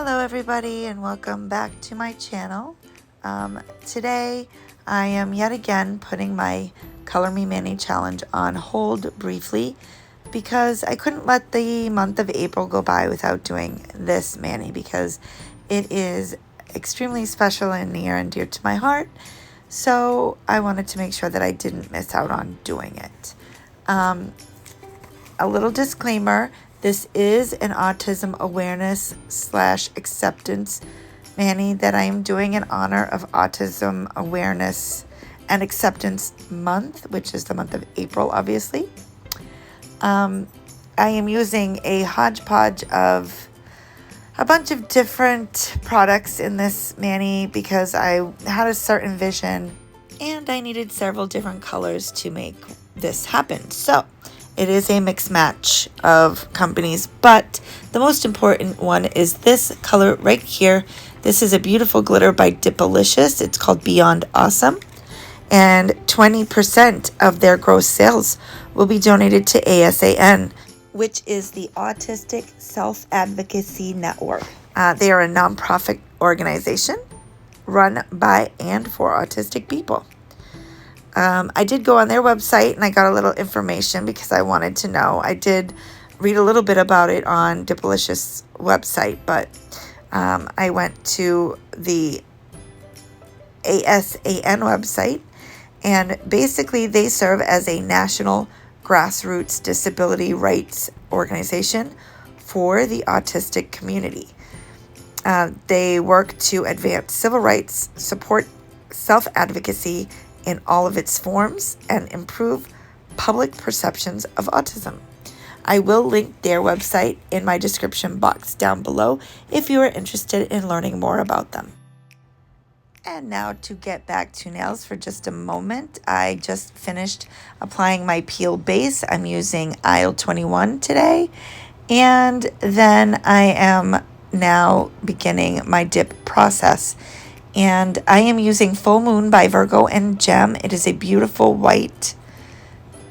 Hello everybody and welcome back to my channel. Today I am yet again putting my Color Me Mani challenge on hold briefly because I couldn't let the month of April go by without doing this mani because it is extremely special and near and dear to my heart. So I wanted to make sure that I didn't miss out on doing it. A little disclaimer. This is an autism awareness / acceptance mani that I am doing in honor of Autism Awareness and Acceptance Month, which is the month of April, obviously. I am using a hodgepodge of a bunch of different products in this mani because I had a certain vision and I needed several different colors to make this happen. So it is a mixed match of companies, but the most important one is this color right here. This is a beautiful glitter by Dipalicious. It's called Beyond Awesome. And 20% of their gross sales will be donated to ASAN, which is the Autistic Self-Advocacy Network. They are a nonprofit organization run by and for autistic people. I did go on their website and I got a little information because I wanted to know. I did read a little bit about it on Dipalicious website, but I went to the ASAN website, and basically they serve as a national grassroots disability rights organization for the autistic community. They work to advance civil rights, support self-advocacy in all of its forms, and improve public perceptions of autism. I will link their website in my description box down below if you are interested in learning more about them. And now to get back to nails for just a moment. I just finished applying my peel base. I'm using aisle 21 today. And then I am now beginning my dip process. And I am using Full Moon by Virgo Gem. It is a beautiful white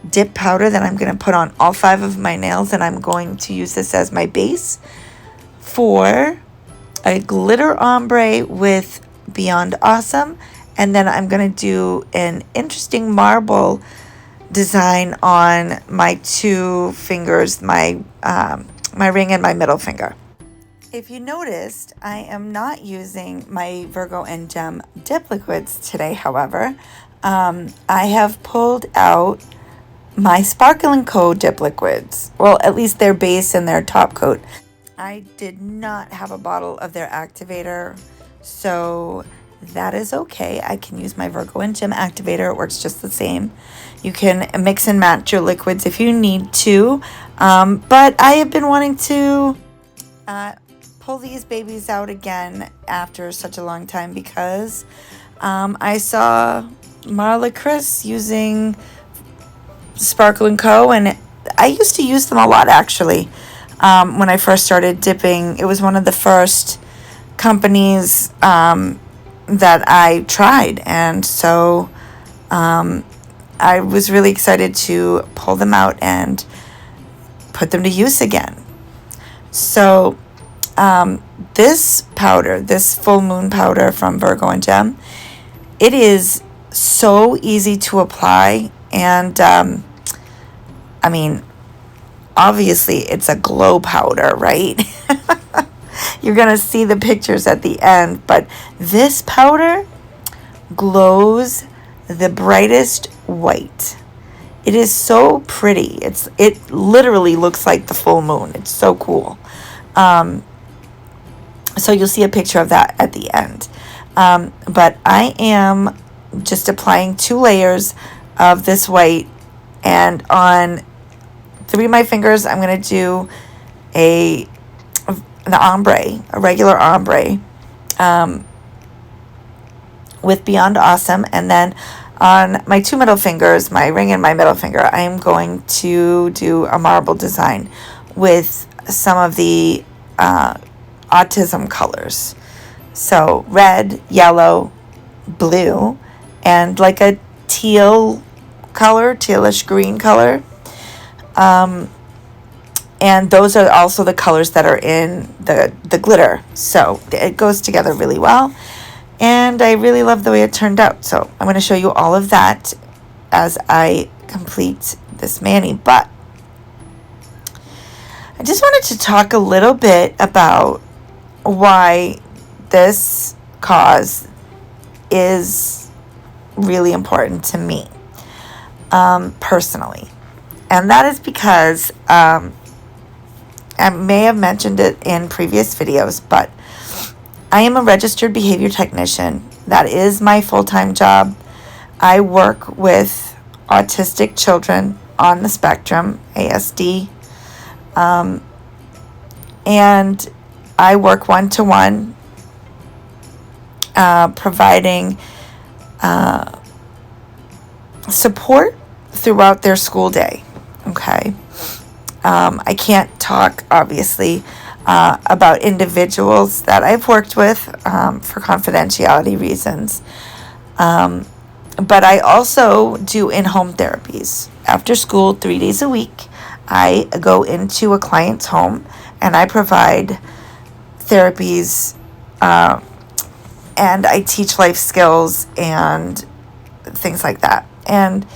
dip powder that I'm going to put on all 5 of my nails. And I'm going to use this as my base for a glitter ombre with Beyond Awesome. And then I'm going to do an interesting marble design on my 2 fingers, my ring and my middle finger. If you noticed, I am not using my Virgo Gem dip liquids today, however. I have pulled out my Sparkle & Co. dip liquids. Well, at least their base and their top coat. I did not have a bottle of their Activator, so that is okay. I can use my Virgo Gem Activator. It works just the same. You can mix and match your liquids if you need to. But I have been wanting to pull these babies out again after such a long time because I saw Marla Chris using Sparkle & Co. and I used to use them a lot actually when I first started dipping. It was one of the first companies that I tried, and so I was really excited to pull them out and put them to use again. So this powder, this Full Moon powder from Virgo Gem, it is so easy to apply, and I mean, obviously it's a glow powder, right? You're gonna see the pictures at the end, but this powder glows the brightest white. It is so pretty. It literally looks like the full moon. It's so cool. So you'll see a picture of that at the end. But I am just applying 2 layers of this white, and on 3 of my fingers I'm going to do an ombre, a regular ombre with Beyond Awesome, and then on my 2 middle fingers, my ring and my middle finger, I am going to do a marble design with some of the autism colors. So red, yellow, blue, and like a teal color, tealish green color. And those are also the colors that are in the glitter. So it goes together really well. And I really love the way it turned out. So I'm going to show you all of that as I complete this mani. But I just wanted to talk a little bit about why this cause is really important to me personally. And that is because I may have mentioned it in previous videos, but I am a registered behavior technician. That is my full-time job. I work with autistic children on the spectrum, ASD, and I work one-to-one, providing support throughout their school day. Okay. I can't talk, obviously, about individuals that I've worked with for confidentiality reasons. But I also do in-home therapies. After school, 3 days a week, I go into a client's home and I provide therapies and I teach life skills and things like that. And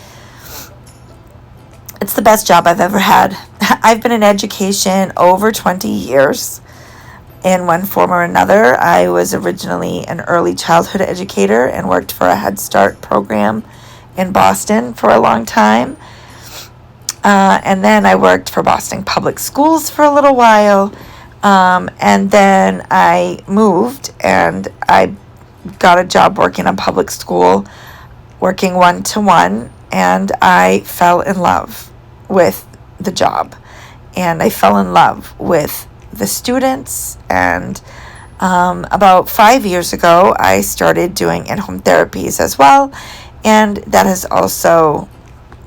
it's the best job I've ever had. I've been in education over 20 years in one form or another. I was originally an early childhood educator and worked for a Head Start program in Boston for a long time. And then I worked for Boston Public Schools for a little while. And then I moved and I got a job working in public school, working one-to-one, and I fell in love with the job. And I fell in love with the students. And about 5 years ago, I started doing in-home therapies as well. And that has also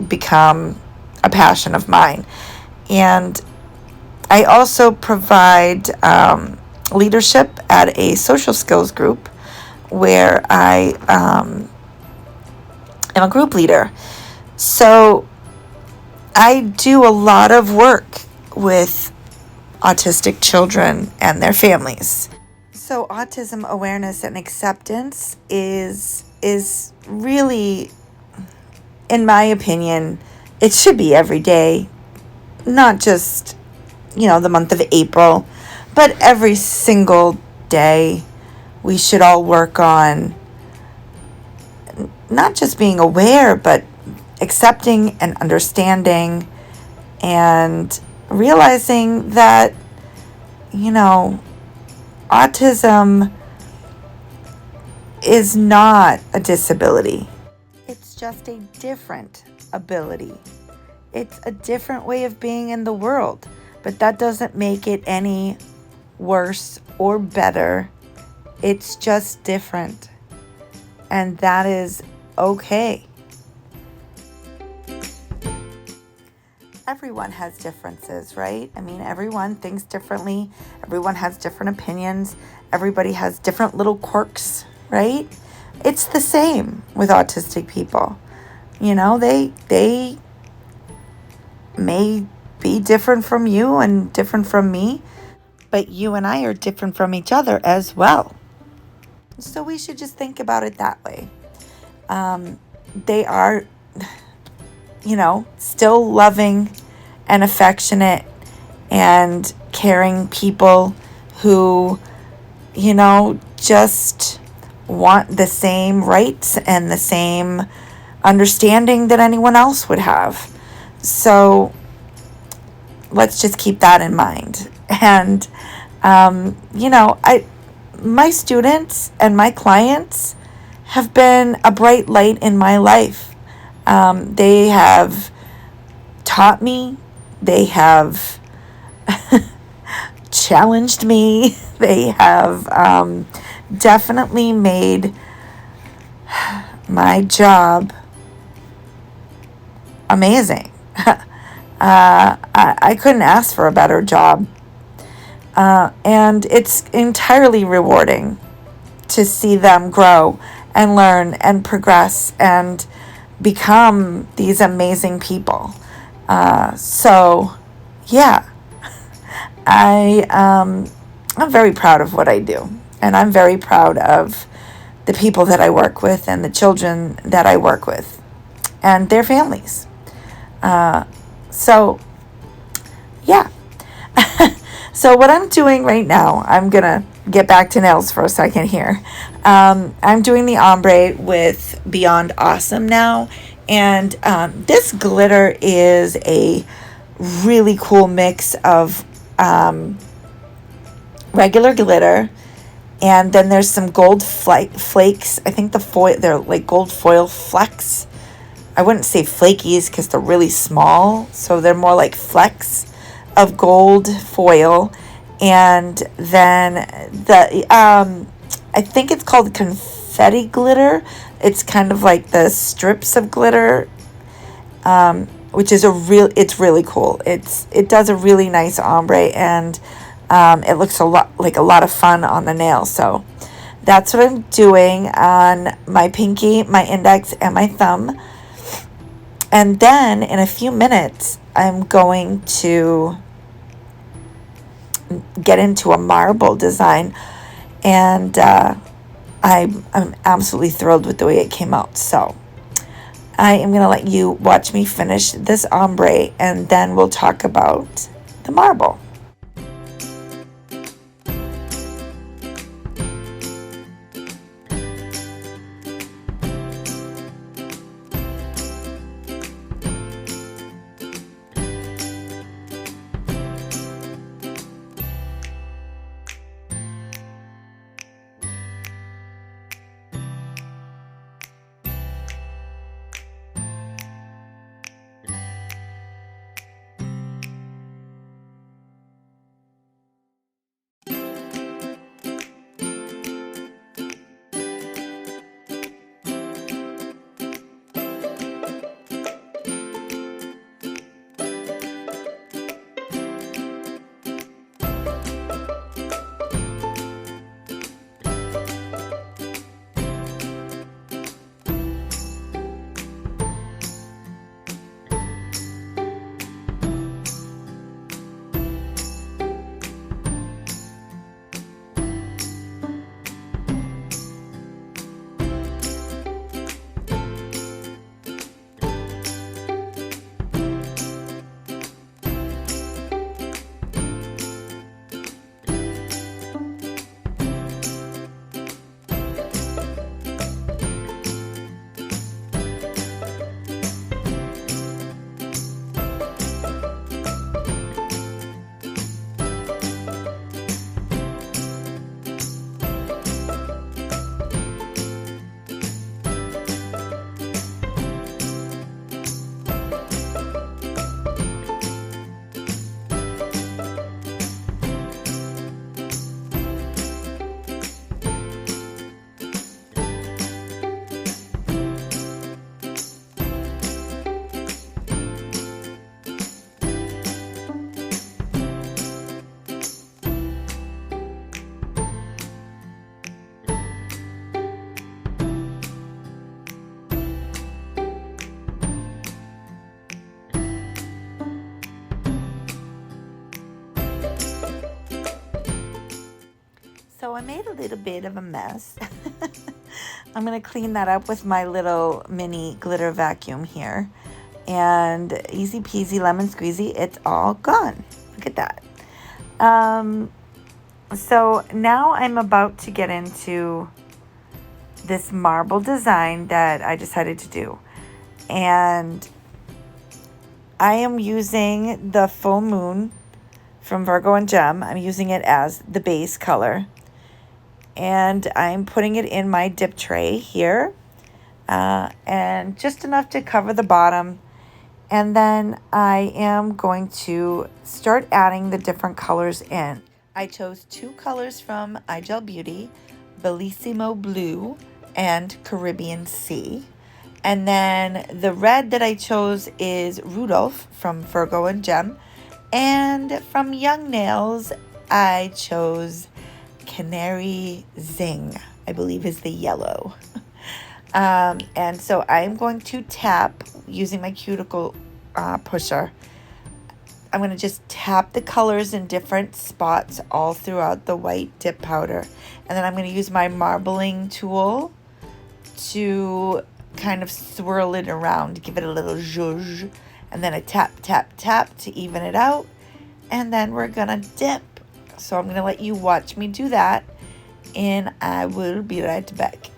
become a passion of mine. And I also provide leadership at a social skills group where I am a group leader. So I do a lot of work with autistic children and their families. So autism awareness and acceptance is really, in my opinion, it should be every day, not just, the month of April, but every single day. We should all work on not just being aware, but accepting and understanding and realizing that, autism is not a disability. It's just a different ability. It's a different way of being in the world, but that doesn't make it any worse or better. It's just different, and that is okay. Everyone has differences, right? I mean, everyone thinks differently. Everyone has different opinions. Everybody has different little quirks, right? It's the same with autistic people. They may be different from you and different from me, but you and I are different from each other as well. So we should just think about it that way. They are, still loving and affectionate and caring people who, just want the same rights and the same understanding that anyone else would have. So let's just keep that in mind. And, my students and my clients have been a bright light in my life. They have taught me. They have challenged me. They have definitely made my job amazing. I couldn't ask for a better job. And it's entirely rewarding to see them grow and learn and progress and become these amazing people. So, yeah. I'm very proud of what I do, and I'm very proud of the people that I work with and the children that I work with and their families. So yeah. So what I'm doing right now, I'm gonna get back to nails for a second here. I'm doing the ombre with Beyond Awesome now, and this glitter is a really cool mix of regular glitter, and then there's some gold flakes. I think they're like gold foil flecks. I wouldn't say flakies because they're really small, so they're more like flecks of gold foil. And then I think it's called confetti glitter. It's kind of like the strips of glitter, which is it's really cool. It does a really nice ombre, and it looks a lot of fun on the nail. So that's what I'm doing on my pinky, my index, and my thumb. And then in a few minutes, I'm going to get into a marble design, and I'm absolutely thrilled with the way it came out. So I am going to let you watch me finish this ombre, and then we'll talk about the marble. So I made a little bit of a mess. I'm going to clean that up with my little mini glitter vacuum here. And easy peasy lemon squeezy, it's all gone. Look at that. So now I'm about to get into this marble design that I decided to do. And I am using the full moon from Virgo Gem. I'm using it as the base color. And I'm putting it in my dip tray here. And just enough to cover the bottom. And then I am going to start adding the different colors in. I chose 2 colors from iGel Beauty, Bellissimo Blue and Caribbean Sea. And then the red that I chose is Rudolph from Virgo Gem. And from Young Nails, I chose Canary Zing, I believe is the yellow. And so I'm going to tap using my cuticle pusher. I'm going to just tap the colors in different spots all throughout the white dip powder. And then I'm going to use my marbling tool to kind of swirl it around, give it a little zhuzh. And then a tap, tap, tap to even it out. And then we're going to dip. So I'm going to let you watch me do that. And I will be right back.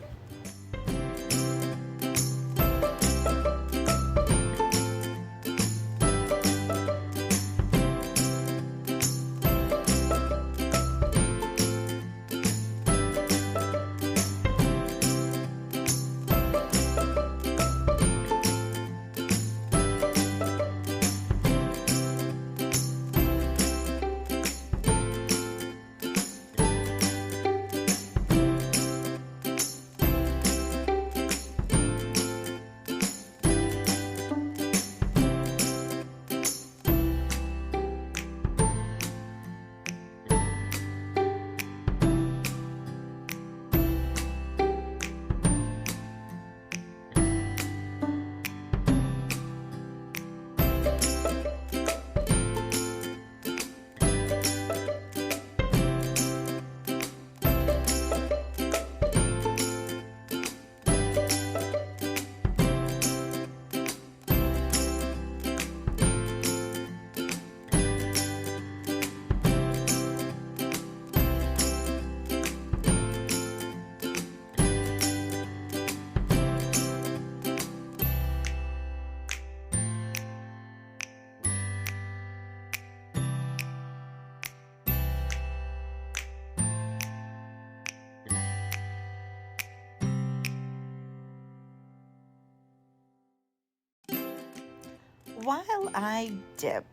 While I dip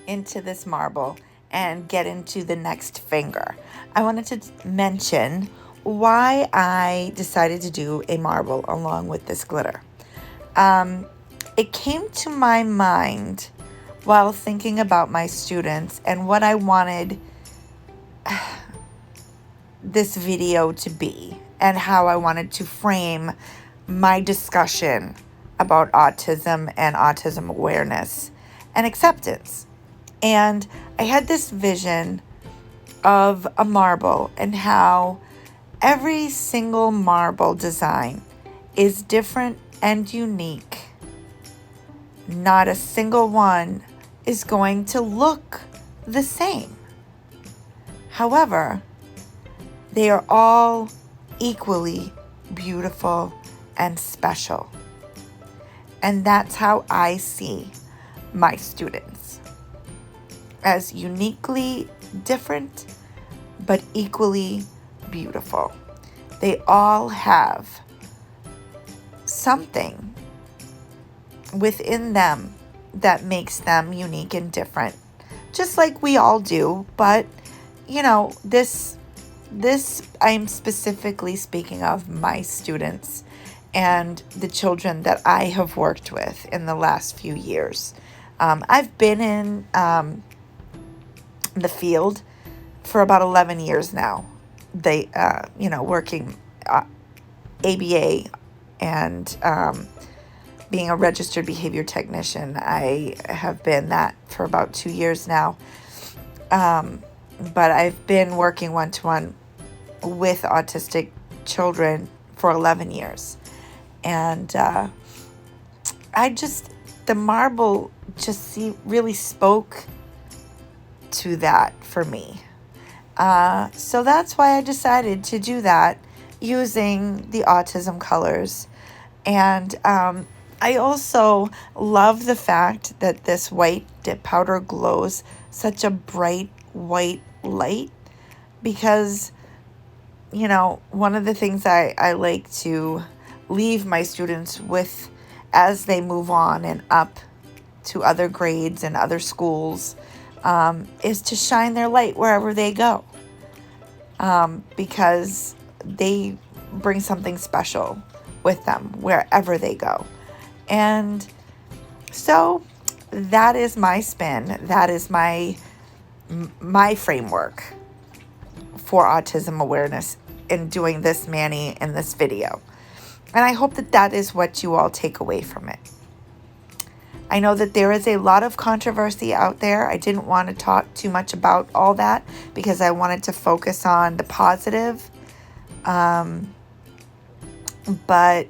into this marble and get into the next finger, I wanted to mention why I decided to do a marble along with this glitter. It came to my mind while thinking about my students and what I wanted this video to be and how I wanted to frame my discussion about autism and autism awareness and acceptance. And I had this vision of a marble and how every single marble design is different and unique. Not a single one is going to look the same. However, they are all equally beautiful and special. And that's how I see my students, as uniquely different, but equally beautiful. They all have something within them that makes them unique and different, just like we all do. But, you know, this I'm specifically speaking of my students and the children that I have worked with in the last few years. I've been in the field for about 11 years now. Working ABA and being a registered behavior technician. I have been that for about 2 years now. But I've been working one-to-one with autistic children for 11 years. And the marble just really spoke to that for me. So that's why I decided to do that using the autism colors. And I also love the fact that this white dip powder glows such a bright white light, because, you know, one of the things I like to leave my students with as they move on and up to other grades and other schools is to shine their light wherever they go, because they bring something special with them wherever they go. And so that is my spin. That is my framework for autism awareness in doing this mani in this video. And I hope that is what you all take away from it. I know that there is a lot of controversy out there. I didn't want to talk too much about all that because I wanted to focus on the positive. But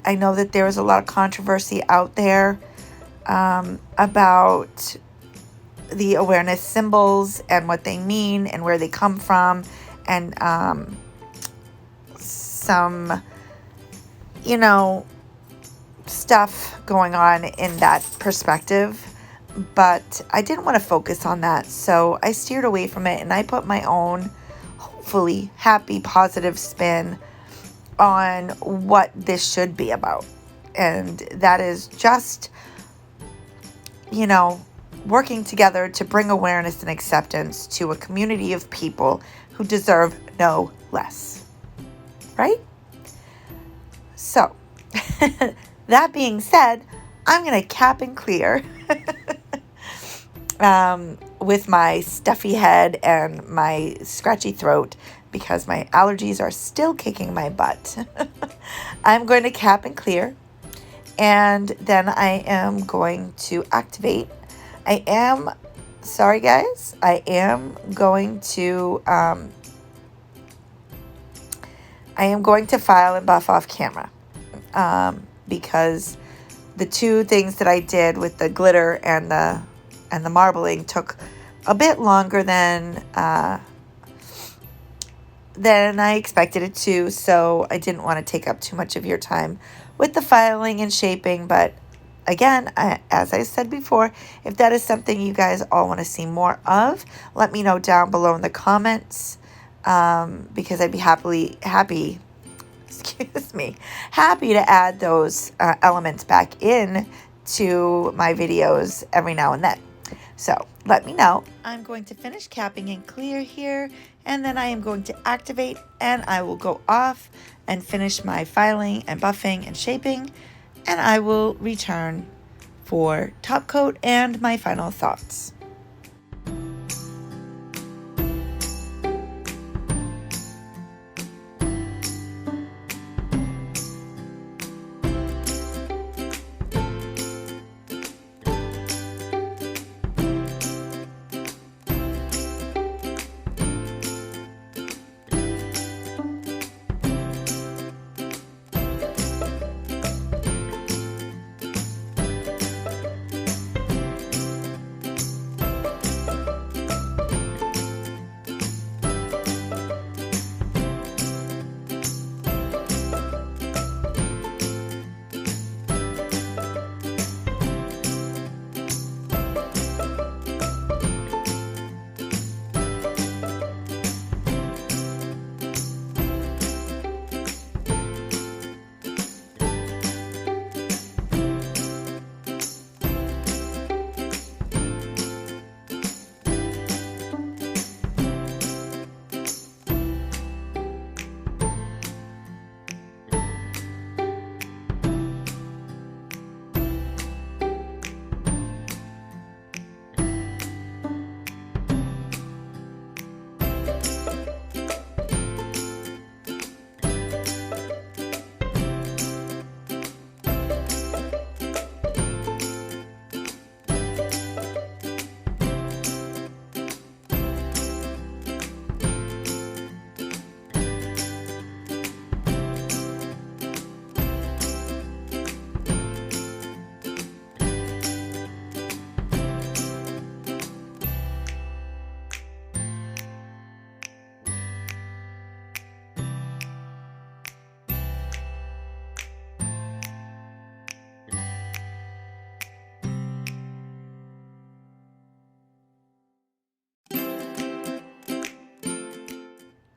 I know that there is a lot of controversy out there about the awareness symbols and what they mean and where they come from, and some, you know, stuff going on in that perspective. But I didn't want to focus on that, so I steered away from it, and I put my own, hopefully happy, positive spin on what this should be about. And that is just, you know, working together to bring awareness and acceptance to a community of people who deserve no less. Right? So, that being said, I'm going to cap and clear with my stuffy head and my scratchy throat, because my allergies are still kicking my butt. I'm going to cap and clear, and then I am going to activate. Sorry guys, I am going to file and buff off camera, because the two things that I did with the glitter and the marbling took a bit longer than I expected it to, so I didn't want to take up too much of your time with the filing and shaping. But again, as I said before, if that is something you guys all want to see more of, let me know down below in the comments, because I'd be happy to add those elements back in to my videos every now and then. So let me know. I'm going to finish capping and clear here, and then I am going to activate, and I will go off and finish my filing and buffing and shaping, and I will return for top coat and my final thoughts.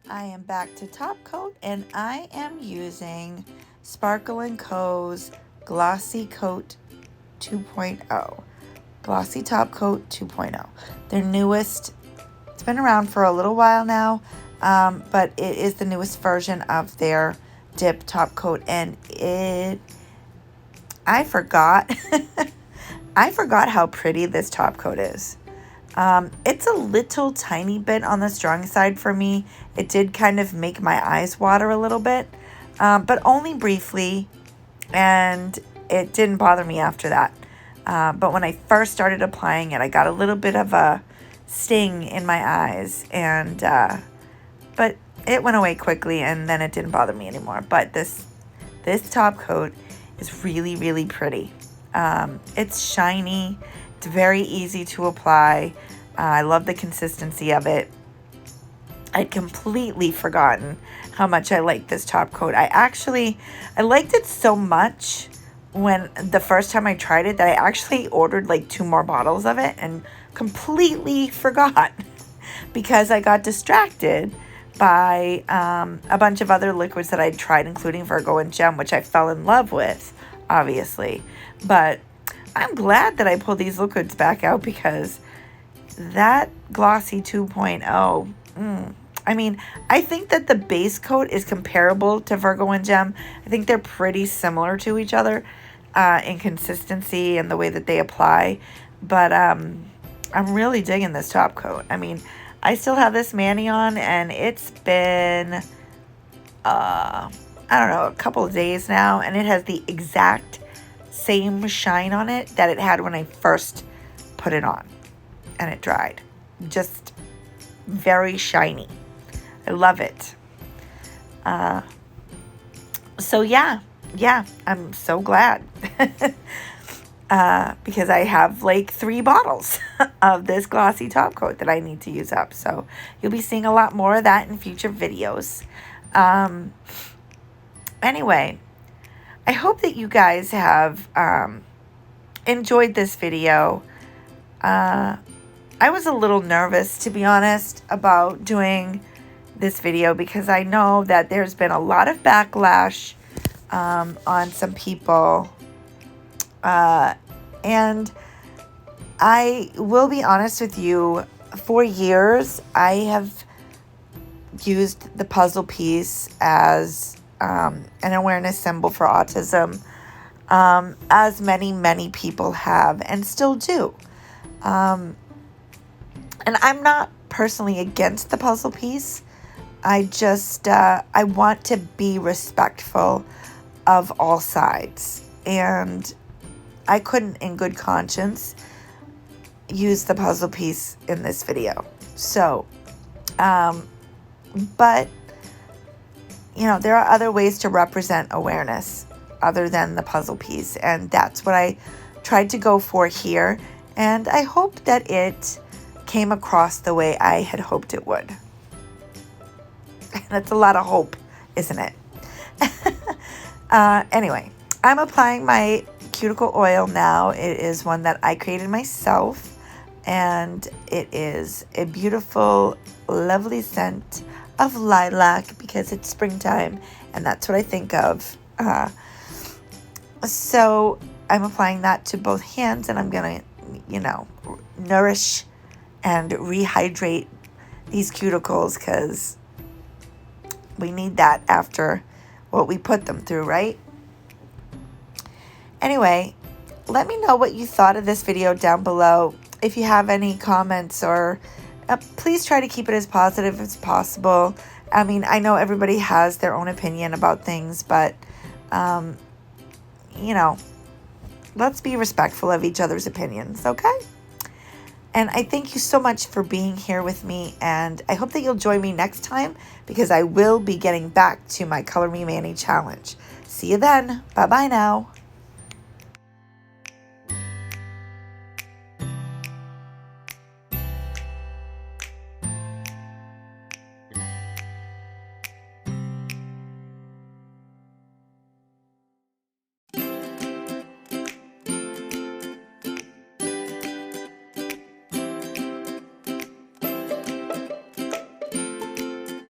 I am back to top coat, and I am using Sparkle & Co.'s Glossy Coat 2.0. Glossy Top Coat 2.0. Their newest. It's been around for a little while now, but it is the newest version of their dip top coat, and I forgot I forgot how pretty this top coat is. It's a little tiny bit on the strong side for me. It did kind of make my eyes water a little bit, but only briefly, and it didn't bother me after that. But when I first started applying it, I got a little bit of a sting in my eyes, and but it went away quickly, and then it didn't bother me anymore. But this top coat is really, really pretty. It's shiny. It's very easy to apply. I love the consistency of it. I'd completely forgotten how much I liked this top coat. I liked it so much when the first time I tried it that I actually ordered like 2 more bottles of it and completely forgot because I got distracted by a bunch of other liquids that I'd tried, including Virgo and Gem, which I fell in love with, obviously. But I'm glad that I pulled these liquids back out because that Glossy 2.0, I mean, I think that the base coat is comparable to Virgo and Gem. I think they're pretty similar to each other in consistency and the way that they apply. But I'm really digging this top coat. I mean, I still have this mani on, and it's been, I don't know, a couple of days now, and it has the exact same shine on it that it had when I first put it on and it dried. Just very shiny. I love it. So yeah, I'm so glad because I have like 3 bottles of this glossy top coat that I need to use up. So you'll be seeing a lot more of that in future videos. Anyway, I hope that you guys have enjoyed this video. I was a little nervous, to be honest, about doing this video because I know that there's been a lot of backlash on some people. And I will be honest with you, for years I have used the puzzle piece as an awareness symbol for autism, as many people have and still do. And I'm not personally against the puzzle piece. I just, I want to be respectful of all sides. And I couldn't, in good conscience, use the puzzle piece in this video. So, but, you know, there are other ways to represent awareness other than the puzzle piece. And that's what I tried to go for here. And I hope that it came across the way I had hoped it would. That's a lot of hope, isn't it? Anyway, I'm applying my cuticle oil now. It is one that I created myself, and it is a beautiful, lovely scent of lilac because it's springtime, and that's what I think of. So I'm applying that to both hands, and I'm gonna, you know, nourish and rehydrate these cuticles because we need that after what we put them through, right? Anyway, let me know what you thought of this video down below. If you have any comments, or please try to keep it as positive as possible. I mean, I know everybody has their own opinion about things, but, you know, let's be respectful of each other's opinions, okay? And I thank you so much for being here with me, and I hope that you'll join me next time because I will be getting back to my Color Me Mani challenge. See you then. Bye-bye now.